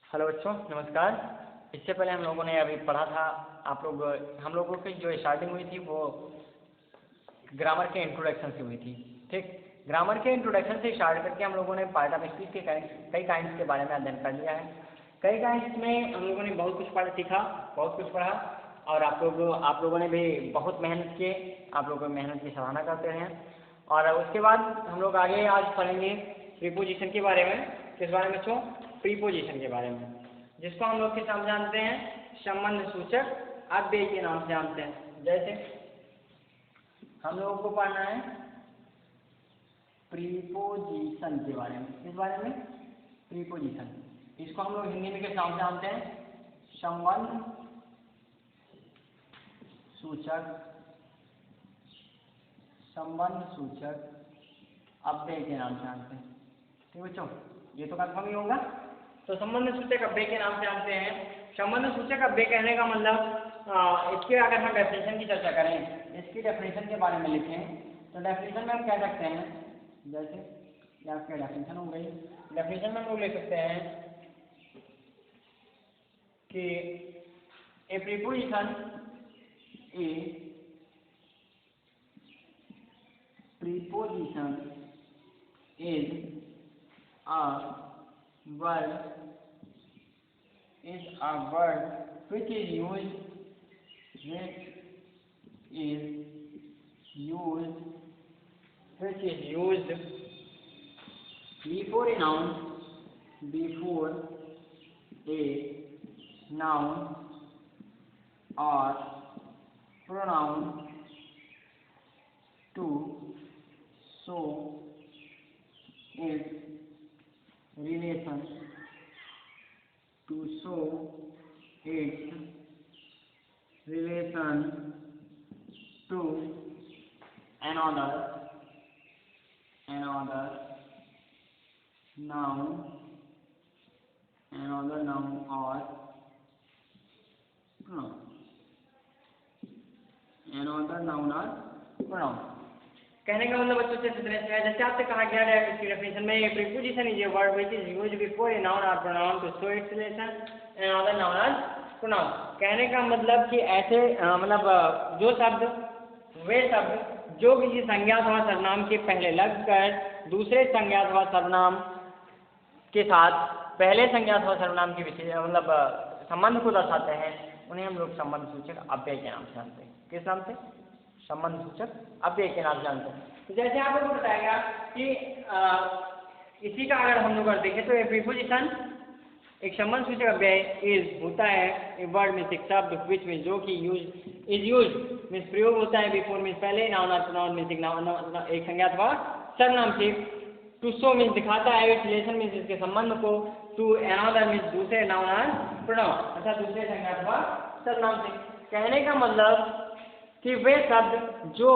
Hello बच्चों, नमस्कार। इससे पहले हम लोगों ने अभी पढ़ा था, हम लोगों की जो स्टार्टिंग हुई थी वो ग्रामर के इंट्रोडक्शन से हुई थी। ठीक, ग्रामर के इंट्रोडक्शन से स्टार्ट करके हम लोगों ने पार्ट ऑफ स्पीच के कई काइंड्स के बारे में अध्ययन कर लिया है। कई काइंड्स में हम लोगों ने बहुत कुछ सीखा, बहुत कुछ पढ़ा, और आप लोगों ने भी बहुत मेहनत किए। आप लोगों की मेहनत की सराहना करते हैं। और उसके बाद हम लोग आगे आज पढ़ेंगे प्रीपोजिशन के बारे में। किस बारे में बच्चों? प्रीपोजिशन के बारे में, जिसको हम लोग किस नाम से जानते हैं? संबंध सूचक अव्यय के नाम से जानते हैं। जैसे हम लोगों को पढ़ना है प्रीपोजिशन के बारे में। किस बारे में? प्रीपोजिशन। इसको हम लोग हिंदी में किस नाम से जानते हैं? संबंध सूचक अव्यय के नाम से जानते हैं। ठीक बच्चों, ये तो कंफर्म ही होगा। तो संबंध सूचक अव्यय के नाम से जानते हैं। संबंध सूचक अव्यय कहने का मतलब इसके अगर हम डेफिनेशन की चर्चा करें, इसकी डेफिनेशन के बारे में लिखें, तो डेफिनेशन में हम कह सकते हैं, जैसे ये आपकी डेफिनेशन हो गई। डेफिनेशन में हम लोग ले सकते हैं कि ए preposition is a word which is used before a noun or pronoun to show its relation to another noun or pronoun। कहने का मतलब बच्चों से जैसे आपसे कहा गया है इसकी डेफिनेशन में, preposition is a word which is used before a noun और pronoun to show its relation and other noun और प्रोनाउन। कहने का मतलब कि ऐसे जो शब्द, वे शब्द जो किसी संज्ञा अथवा सर्वनाम के पहले लगकर दूसरे संज्ञा अथवा सर्वनाम के साथ पहले संज्ञा अथवा सर्वनाम के विशेष संबंध को दर्शाते हैं, उन्हें हम लोग संबंध सूचक अव्यय के नाम से जानते हैं। किस नाम से? संबंध सूचक अव्यय के नाम से जानते हैं। तो जैसे आप लोगों को बताएगा कि इसी का अगर हम लोग देखें तो प्रीपोजिशन एक संबंध सूचक अव्यय होता है ए वर्ड मीन्स एक शब्द विच मीन्स जो कि यूज मीन्स प्रयोग होता है बिफोर मीन्स पहले नाउन और प्रोनाउन मीन्स एक संज्ञा अथवा सर्वनाम से, टू शो मीन्स दिखाता है, इट्स रिलेशन मीन्स इसके संबंध को, टू अनदर मीन्स दूसरे नाउन और प्रोनाउन अर्थात दूसरे संज्ञा अथवा सर्वनाम से। कहने का मतलब कि वे शब्द जो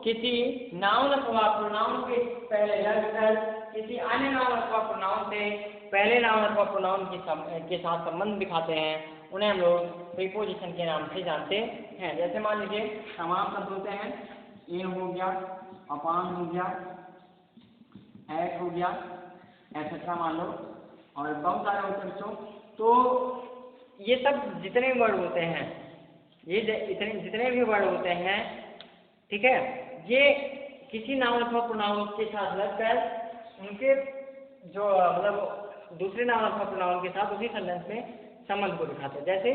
किसी नाउन अथवा प्रोनाउन के पहले लगकर किसी अन्य नाउन अथवा प्रोनाउन से पहले नाउन अथवा प्रोनाउन के साथ संबंध दिखाते हैं, उन्हें हम लोग प्रीपोजिशन के नाम से जानते हैं। जैसे मान लीजिए तमाम शब्द होते हैं, ए हो गया, अपान हो गया, एट हो गया, एटसेट्रा मान लो, और बहुत सारे होते हैं बच्चों। तो ये सब जितने वर्ड होते हैं, ये जितने भी वर्ड होते हैं, ठीक है, ये किसी नाउन अथवा प्रोनाउन के साथ लगकर उनके जो दूसरे नाउन अथवा प्रोनाउन के साथ उसी सेंटेंस में संबंध को दिखाते हैं। जैसे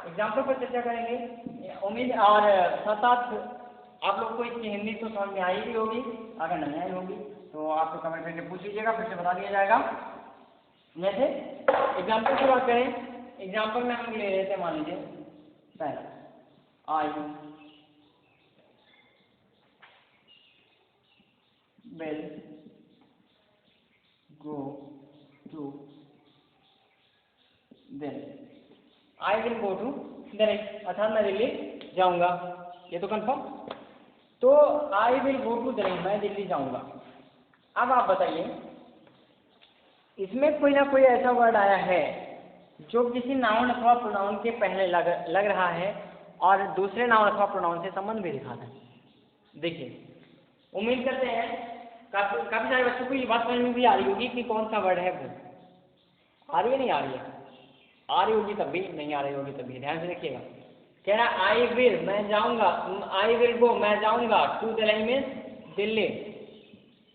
एग्जाम्पल पर चर्चा करेंगे। उम्मीद और साथ आप लोग को इसकी हिंदी तो समझ में आई भी होगी, अगर नहीं आई होगी तो आप लोग कमेंट करके पूछ लीजिएगा, फिर से बता दिया जाएगा। जैसे एग्जाम्पल की बात करें, एग्जाम्पल में हम ले लेते हैं, मान लीजिए पहला I will go to Delhi। I will go to Delhi अर्थात मैं दिल्ली जाऊंगा, ये तो कंफर्म। तो I will go to Delhi, मैं दिल्ली जाऊंगा। अब आप बताइए, इसमें कोई ना कोई ऐसा वर्ड आया है जो किसी नाउन अथवा प्रोनाउन के पहले लग रहा है और दूसरे नाउन अथवा प्रोनाउन से संबंध भी दिखाता है। देखिए, उम्मीद करते हैं काफी सारे बच्चों को ये बात समझ में भी आ रही होगी कि कौन सा वर्ड है वो। आ रही है नहीं आ रही है? आ रही होगी तब भी, नहीं आ रही होगी तब भी, ध्यान से देखिएगा। कह रहा आई विल, मैं जाऊंगा, आई विल गो, मैं जाऊंगा, टू दिल्ली में दिल्ली।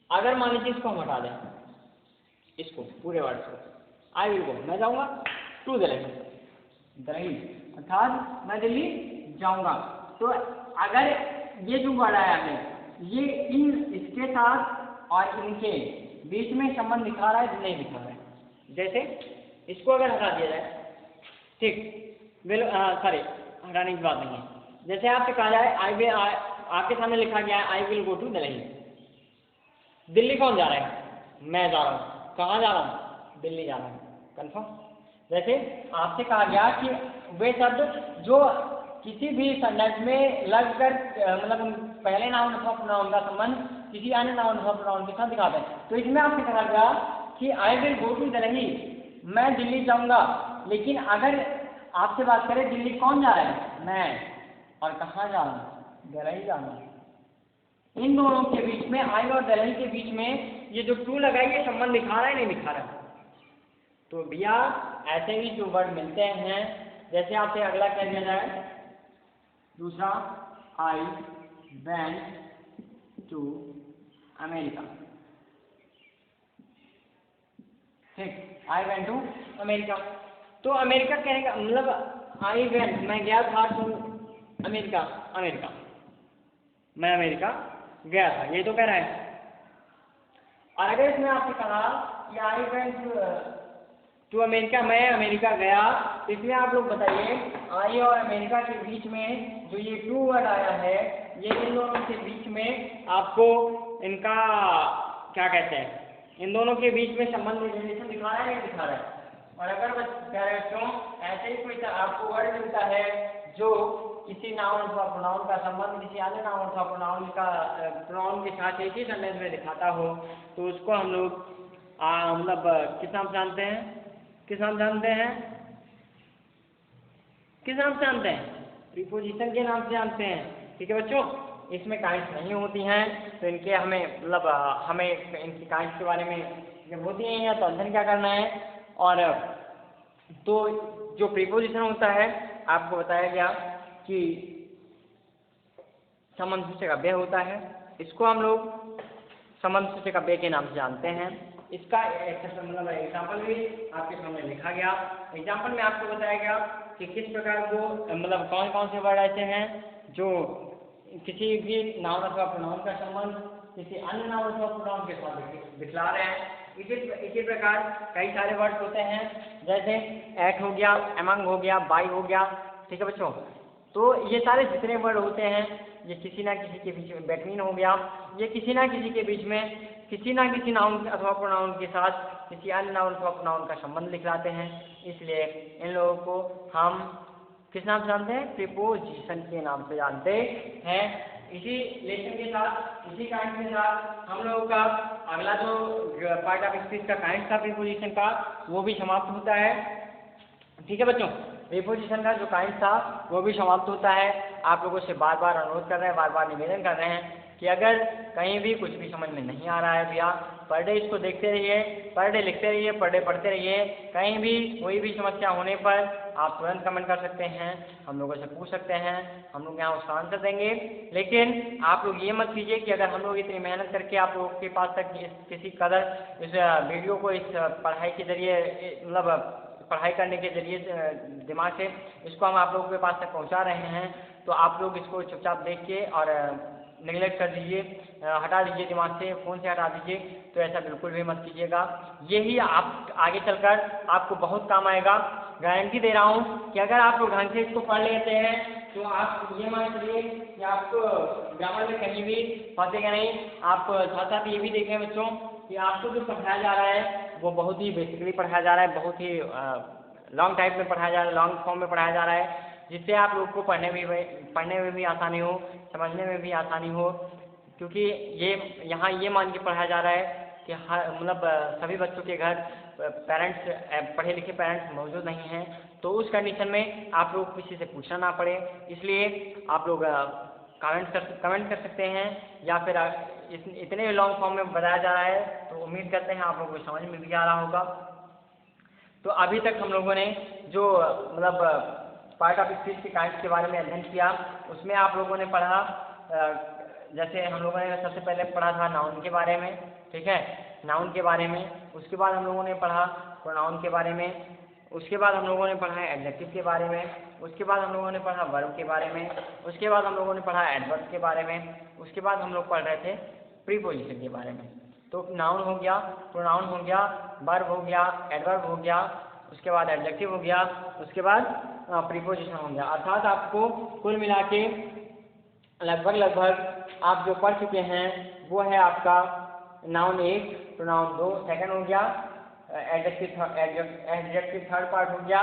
अगर मान लीजिए इसको हम हटा दें, इसको पूरे वर्ड को, आई विल गो, मैं जाऊंगा टू दिल्ली, दिल्ली अर्थात मैं दिल्ली जाऊंगा। तो अगर ये जो वर्ड आया है ये इन इसके साथ और इनके बीच में संबंध दिखा रहा है कि नहीं दिखा रहा है? जैसे इसको अगर हटा दिया जाए, ठीक, सॉरी हटाने की बात नहीं है। जैसे आपसे कहा जाए आई विल, आपके सामने लिखा गया है I will go to Delhi. Delhi कौन जा रहा है? मैं जा रहा हूँ। कहाँ जा रहा हूँ? दिल्ली जा रहा हूँ। कन्फर्म? जैसे आपसे कहा गया कि वे शब्द जो किसी भी सेंटेंस में लगकर मतलब पहले नाउन अथवा प्रोनाउन का संबंध किसी अन्य नाउन अथवा प्रोनाउन के साथ दिखाते हैं। तो इसमें आपसे कहा गया कि I will go to Delhi, मैं दिल्ली जाऊंगा। लेकिन अगर आपसे बात करें दिल्ली कौन जा रहा है? मैं। और कहाँ जा रहा हूँ? दिल्ली जा रहा हूँ। इन दोनों के बीच में, आई और दिल्ली के बीच में ये जो टू लगा है ये संबंध दिखा रहा है नहीं दिखा रहा है? तो भैया ऐसे ही जो वर्ड मिलते हैं, जैसे आपसे अगला कह दिया जाए दूसरा, आई वेंट टू अमेरिका। ठीक, आई वेंट टू अमेरिका। तो अमेरिका कहने का मतलब आई वेंट, मैं गया था टू अमेरिका, अमेरिका, मैं अमेरिका गया था, ये तो कह रहा है। और अगर इसमें आपने कहा कि आई वेंट टू अमेरिका, मैं अमेरिका गया, तो इसमें आप लोग बताइए आई और अमेरिका के बीच में जो ये टू वर्ड आया है, ये इन दोनों के बीच में आपको इनका क्या कहते हैं, इन दोनों के बीच में संबंध रिलेशन दिखा रहा है नहीं दिखा रहा है? और अगर बच्चों ऐसे ही कोई आपको वर्ड मिलता है जो किसी नाउन अथवा प्रोनाउन का संबंध किसी अन्य नाउन अथवा प्रोनाउन प्रोनाउन के साथ एक ही सेंटेंस में दिखाता हो, तो उसको हम लोग मतलब किस नाम जानते हैं? किस नाम जानते हैं? किस नाम से जानते हैं? प्रीपोजिशन के नाम से जानते हैं। ठीक है बच्चों, इसमें काइंड्स नहीं होती हैं, तो इनके हमें मतलब हमें इनकी काइंड्स के बारे में जब होती हैं तो अध्ययन क्या करना है। और तो जो प्रीपोजिशन होता है आपको बताया गया कि संबंध सूचक अव्यय होता है, इसको हम लोग संबंध सूचक अव्यय के नाम से जानते हैं। इसका मतलब एग्जाम्पल भी आपके सामने लिखा गया। एग्जाम्पल में आपको बताया गया कि किस प्रकार को मतलब कौन कौन से वर्ड ऐसे हैं जो किसी भी नाउन अथवा प्रोनाउन का संबंध किसी अन्य नाउन अथवा प्रोनाउन के साथ दिखला रहे हैं। इसी प्रकार कई सारे वर्ड्स होते हैं, जैसे एट हो गया, एमंग हो गया, बाई हो गया। ठीक है बच्चों, तो ये सारे जितने वर्ड होते हैं ये किसी ना किसी के बीच में, बेटवीन हो गया, ये किसी ना किसी के बीच में किसी ना किसी नाउन अथवा प्रोनाउन के साथ किसी अन्य नाउन अथवा प्रोनाउन का संबंध दिखलाते हैं। इसलिए इन लोगों को हम किस नाम से जानते हैं? प्रीपोजिशन के नाम से जानते हैं। इसी लेसन के साथ, इसी काइंड के साथ हम लोगों का अगला जो पार्ट ऑफ स्पीच का काइंड था प्रीपोजिशन का, वो भी समाप्त होता है। ठीक है बच्चों, प्रीपोजिशन का जो काइंड था वो भी समाप्त होता है। आप लोगों से बार बार अनुरोध कर रहे हैं, बार बार निवेदन कर रहे हैं कि अगर कहीं भी कुछ भी समझ में नहीं आ रहा है भैया, पर डे इसको देखते रहिए, पर डे लिखते रहिए, पर डे पढ़ते रहिए। कहीं भी कोई भी समस्या होने पर आप तुरंत कमेंट कर सकते हैं, हम लोगों से पूछ सकते हैं, हम लोग यहाँ उसका आंसर देंगे। लेकिन आप लोग ये मत कीजिए कि अगर हम लोग इतनी मेहनत करके आप लोगों के पास तक किसी कदर इस वीडियो को इस पढ़ाई के जरिए मतलब पढ़ाई करने के जरिए दिमाग से इसको हम आप लोगों के पास तक पहुंचा रहे हैं, तो आप लोग इसको चुपचाप देख के और निगलेक्ट कर दीजिए, हटा दीजिए दिमाग से, फ़ोन से हटा दीजिए। तो ऐसा बिल्कुल भी मत कीजिएगा, यही आप आगे चलकर आपको बहुत काम आएगा। गारंटी दे रहा हूँ कि अगर आप लोग ढंग से इसको पढ़ लेते हैं तो आप ये मान चलिए कि आपको ग्रामर में कहीं भी फंसेगा नहीं। आप साथ साथ ये भी देखें बच्चों कि आपको जो पढ़ाया जा रहा है वो बहुत ही बेसिकली पढ़ाया जा रहा है, बहुत ही लॉन्ग टाइप में पढ़ाया जा रहा है, लॉन्ग फॉर्म में पढ़ाया जा रहा है, जिससे आप लोग को पढ़ने में भी आसानी हो, समझने में भी आसानी हो। क्योंकि ये यहाँ ये मान के पढ़ाया जा रहा है कि हर मतलब सभी बच्चों के घर पेरेंट्स पढ़े लिखे पेरेंट्स मौजूद नहीं हैं, तो उस कंडीशन में आप लोग किसी से पूछना ना पड़े, इसलिए आप लोग कमेंट कर सकते हैं, या फिर इतने लॉन्ग फॉर्म में बताया जा रहा है तो उम्मीद करते हैं आप लोगों को समझ में भी आ रहा होगा। तो अभी तक हम लोगों ने जो मतलब पार्ट ऑफ स्पीच के काइंड्स के बारे में अध्ययन किया, उसमें आप लोगों ने पढ़ा जैसे हम लोगों ने सबसे पहले पढ़ा था नाउन के बारे में, ठीक है, नाउन के बारे में। उसके बाद हम लोगों ने पढ़ा प्रोनाउन के बारे में। उसके बाद हम लोगों ने पढ़ा एडजेक्टिव के बारे में। उसके बाद हम लोगों ने पढ़ा वर्ब के बारे में। उसके बाद हम लोगों ने पढ़ा एडवर्ब के बारे में। उसके बाद हम लोग पढ़ रहे थे प्रीपोजिशन के बारे में। तो नाउन हो गया, प्रोनाउन हो गया, वर्ब हो गया, एडवर्ब हो गया, उसके बाद एडजेक्टिव हो गया, उसके बाद प्रीपोजिशन हो गया। अर्थात आपको कुल मिला के लगभग आप जो पढ़ चुके हैं वो है आपका नाउन 1, प्रोनाउन 2, सेकंड हो गया, एडजेक्टिव थर्ड पार्ट हो गया,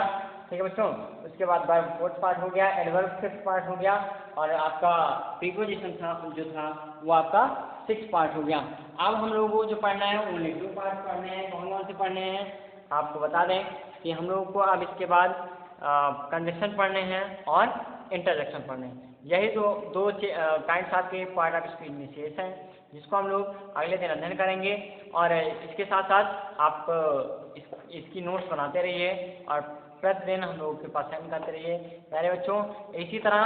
ठीक है बच्चों। उसके बाद वर्ब फोर्थ पार्ट हो गया, एडवर्ब फिफ्थ पार्ट हो गया, और आपका प्रीपोजिशन था जो था वो आपका 6 पार्ट हो गया। अब हम लोगों को जो पढ़ना है ओनली 2 पार्ट पढ़ने हैं। कौन कौन से पढ़ने हैं आपको बता दें कि हम लोगों को अब इसके बाद कंजक्शन पढ़ने हैं और इंटरजेक्शन पढ़ने हैं। यही दो काइंड्स आपके पार्ट ऑफ स्पीच में शेष हैं, जिसको हम लोग अगले दिन अध्ययन करेंगे। और इसके साथ साथ आप इसकी नोट्स बनाते रहिए और प्रतिदिन हम लोगों के पास सेंड करते रहिए। प्यारे बच्चों, इसी तरह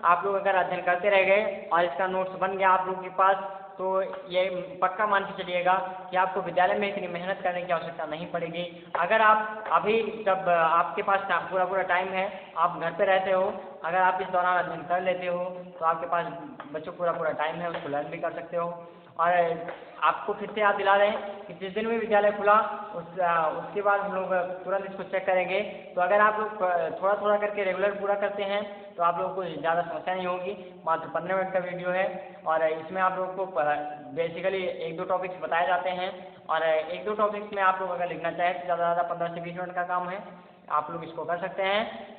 आप लोग अगर अध्ययन करते रह गए और इसका नोट्स बन गया आप लोगों के पास, तो ये पक्का मान के चलिएगा कि आपको विद्यालय में इतनी मेहनत करने की आवश्यकता नहीं पड़ेगी। अगर आप अभी जब आपके पास पूरा टाइम है, आप घर पे रहते हो, अगर आप इस दौरान अध्ययन कर लेते हो तो आपके पास बच्चों पूरा टाइम है, उसको लर्न भी कर सकते हो। और आपको फिर से याद दिला दें कि जिस दिन भी विद्यालय खुला उसके बाद हम लोग तुरंत इसको चेक करेंगे। तो अगर आप लोग थोड़ा करके रेगुलर पूरा करते हैं तो आप लोगों को ज़्यादा समस्या नहीं होगी। मात्र 15 मिनट का वीडियो है और इसमें आप लोगों को बेसिकली 1-2 टॉपिक्स बताए जाते हैं, और 1-2 टॉपिक्स में आप लोग अगर लिखना चाहें तो ज़्यादा 15 से 20 मिनट का काम है, आप लोग इसको कर सकते हैं।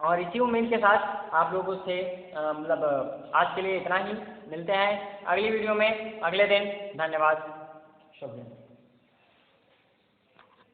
और इसी उम्मीद के साथ आप लोगों से मतलब आज के लिए इतना ही। मिलते हैं अगली वीडियो में अगले दिन। धन्यवाद, शुभ दिन।